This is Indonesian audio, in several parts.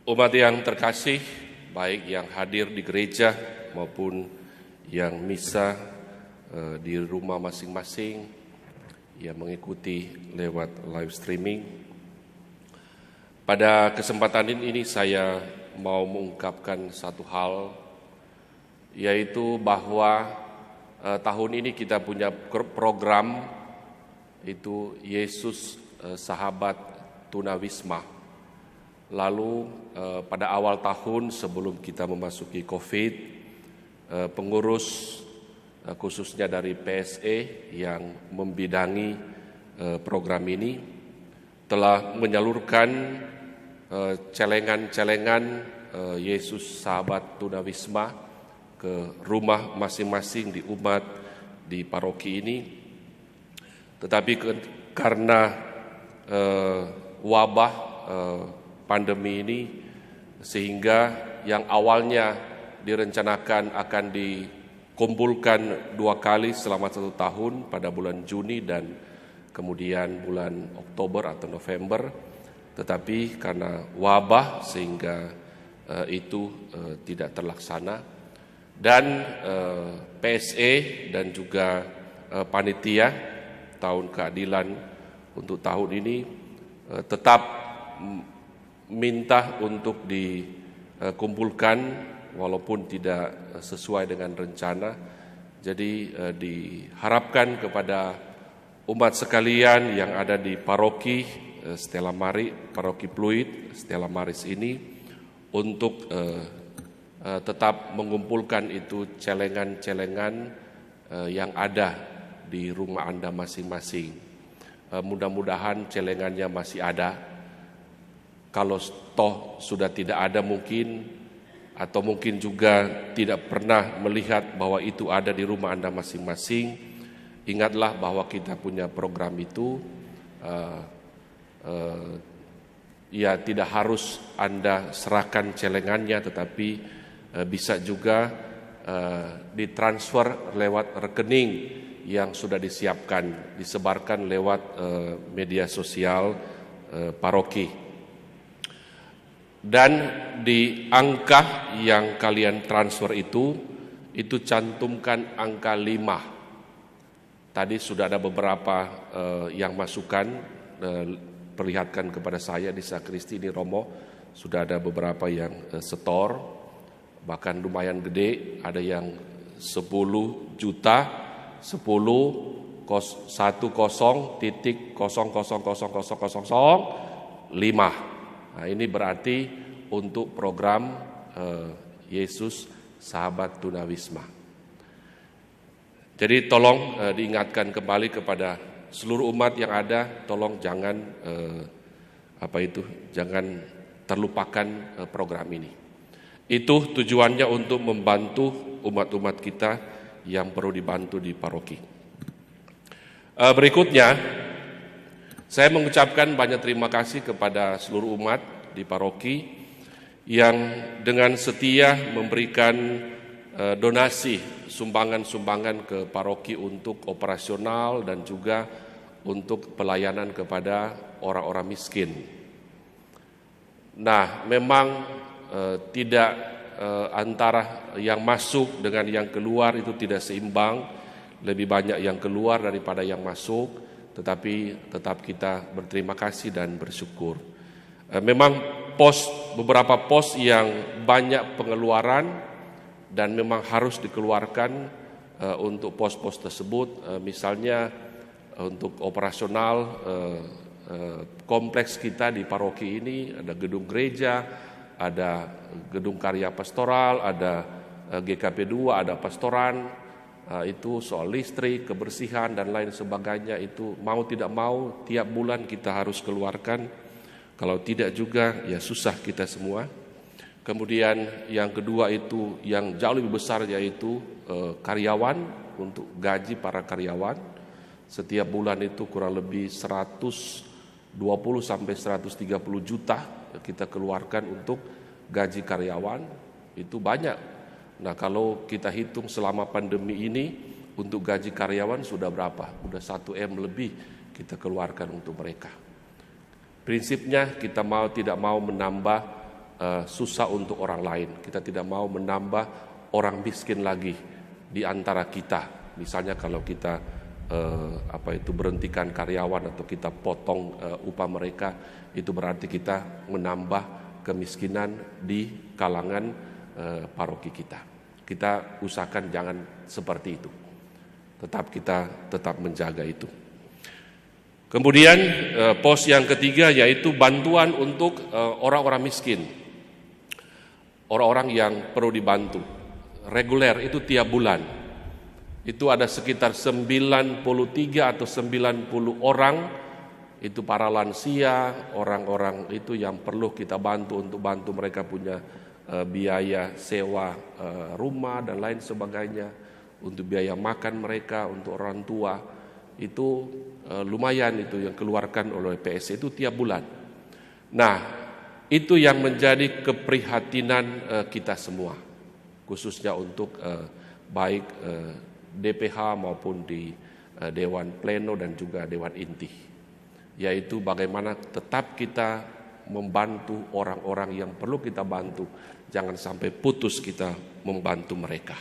Umat yang terkasih, baik yang hadir di gereja maupun yang misa di rumah masing-masing, yang mengikuti lewat live streaming. Pada kesempatan ini saya mau mengungkapkan satu hal, yaitu bahwa tahun ini kita punya program, itu Yesus Sahabat Tunawisma. Lalu pada awal tahun sebelum kita memasuki COVID, pengurus khususnya dari PSE yang membidangi program ini telah menyalurkan celengan-celengan Yesus Sahabat Tunawisma ke rumah masing-masing di umat di paroki ini. Tetapi karena wabah pandemi ini, sehingga yang awalnya direncanakan akan dikumpulkan 2 kali selama 1 tahun pada bulan Juni dan kemudian bulan Oktober atau November, tetapi karena wabah sehingga itu tidak terlaksana. Dan PSE dan juga panitia tahun keadilan untuk tahun ini tetap minta untuk dikumpulkan walaupun tidak sesuai dengan rencana. Jadi diharapkan kepada umat sekalian yang ada di paroki Stella Maris, paroki Pluit Stella Maris ini untuk tetap mengumpulkan itu celengan-celengan yang ada di rumah Anda masing-masing. Mudah-mudahan celengannya masih ada. Kalau toh sudah tidak ada mungkin, atau mungkin juga tidak pernah melihat bahwa itu ada di rumah Anda masing-masing, ingatlah bahwa kita punya program itu. Ya tidak harus Anda serahkan celengannya, tetapi bisa juga ditransfer lewat rekening yang sudah disiapkan, disebarkan lewat media sosial paroki. Dan di angka yang kalian transfer itu cantumkan angka 5. Tadi sudah ada beberapa yang masukkan, perlihatkan kepada saya di sakristi ini Romo, sudah ada beberapa yang setor, bahkan lumayan gede, ada yang 10 juta, 10.10.000.005. Nah, ini berarti untuk program Yesus Sahabat Tunawisma. Jadi tolong diingatkan kembali kepada seluruh umat yang ada, tolong jangan jangan terlupakan program ini. Itu tujuannya untuk membantu umat-umat kita yang perlu dibantu di paroki. Berikutnya, saya mengucapkan banyak terima kasih kepada seluruh umat di paroki yang dengan setia memberikan donasi, sumbangan-sumbangan ke paroki untuk operasional dan juga untuk pelayanan kepada orang-orang miskin. Nah, memang tidak antara yang masuk dengan yang keluar itu tidak seimbang, lebih banyak yang keluar daripada yang masuk. Tetapi tetap kita berterima kasih dan bersyukur. Memang beberapa pos yang banyak pengeluaran dan memang harus dikeluarkan untuk pos-pos tersebut. Misalnya untuk operasional kompleks kita di paroki ini, ada gedung gereja, ada gedung karya pastoral, ada GKP 2, ada pastoran. Itu soal listrik, kebersihan dan lain sebagainya, itu mau tidak mau tiap bulan kita harus keluarkan. Kalau tidak juga ya susah kita semua. Kemudian yang kedua itu yang jauh lebih besar, yaitu karyawan, untuk gaji para karyawan. Setiap bulan itu kurang lebih 120 sampai 130 juta kita keluarkan untuk gaji karyawan. Itu banyak. Nah, kalau kita hitung selama pandemi ini untuk gaji karyawan sudah berapa? Sudah 1 M lebih kita keluarkan untuk mereka. Prinsipnya kita mau tidak mau menambah susah untuk orang lain. Kita tidak mau menambah orang miskin lagi di antara kita. Misalnya kalau kita berhentikan karyawan atau kita potong upah mereka, itu berarti kita menambah kemiskinan di kalangan paroki kita. Kita usahakan jangan seperti itu. Kita tetap menjaga itu. Kemudian pos yang ketiga yaitu bantuan untuk orang-orang miskin. Orang-orang yang perlu dibantu. Reguler itu tiap bulan. Itu ada sekitar 93 atau 90 orang. Itu para lansia, orang-orang itu yang perlu kita bantu untuk bantu mereka punya biaya sewa rumah dan lain sebagainya. Untuk biaya makan mereka, untuk orang tua. Itu lumayan itu yang keluarkan oleh PSC itu tiap bulan. Nah, itu yang menjadi keprihatinan kita semua, khususnya untuk baik DPH maupun di Dewan Pleno dan juga Dewan Inti, yaitu bagaimana tetap kita membantu orang-orang yang perlu kita bantu, jangan sampai putus kita membantu mereka.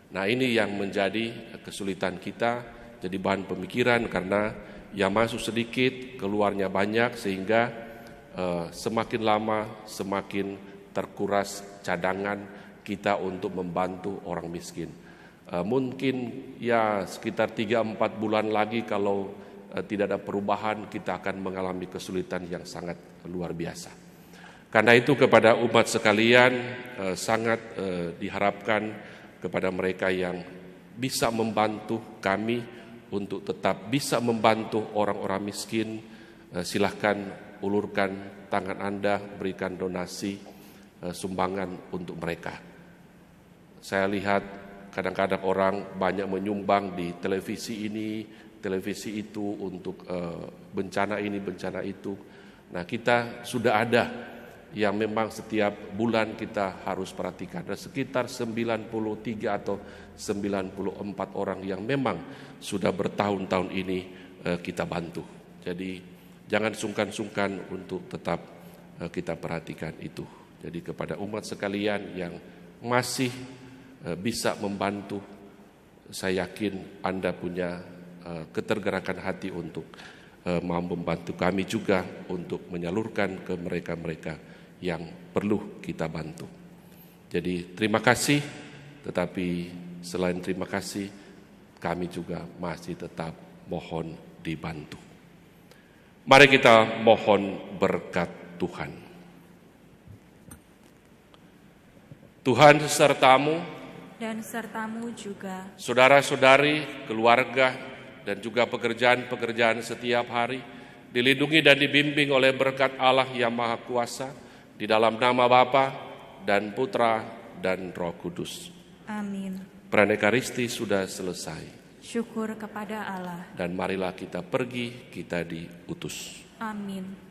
Nah, ini yang menjadi kesulitan kita, jadi bahan pemikiran karena yang masuk sedikit, keluarnya banyak sehingga semakin lama semakin terkuras cadangan kita untuk membantu orang miskin. Mungkin ya sekitar 3-4 bulan lagi kalau tidak ada perubahan kita akan mengalami kesulitan yang sangat luar biasa. Karena itu kepada umat sekalian sangat diharapkan kepada mereka yang bisa membantu kami untuk tetap bisa membantu orang-orang miskin, silahkan ulurkan tangan Anda, berikan donasi, sumbangan untuk mereka. Saya lihat kadang-kadang orang banyak menyumbang di televisi ini, televisi itu untuk bencana ini, bencana itu. Nah, kita sudah ada yang memang setiap bulan kita harus perhatikan. Ada sekitar 93 atau 94 orang yang memang sudah bertahun-tahun ini kita bantu. Jadi jangan sungkan-sungkan untuk tetap kita perhatikan itu. Jadi kepada umat sekalian yang masih bisa membantu, saya yakin Anda punya ketergerakan hati untuk mau membantu kami juga untuk menyalurkan ke mereka-mereka yang perlu kita bantu. Jadi terima kasih, tetapi selain terima kasih, kami juga masih tetap mohon dibantu. Mari kita mohon berkat Tuhan. Tuhan sertamu dan sertamu juga, saudara-saudari, keluarga, dan juga pekerjaan-pekerjaan setiap hari, dilindungi dan dibimbing oleh berkat Allah yang Maha Kuasa, di dalam nama Bapa dan Putra dan Roh Kudus. Amin. Pranekaristi sudah selesai. Syukur kepada Allah. Dan marilah kita pergi, kita diutus. Amin.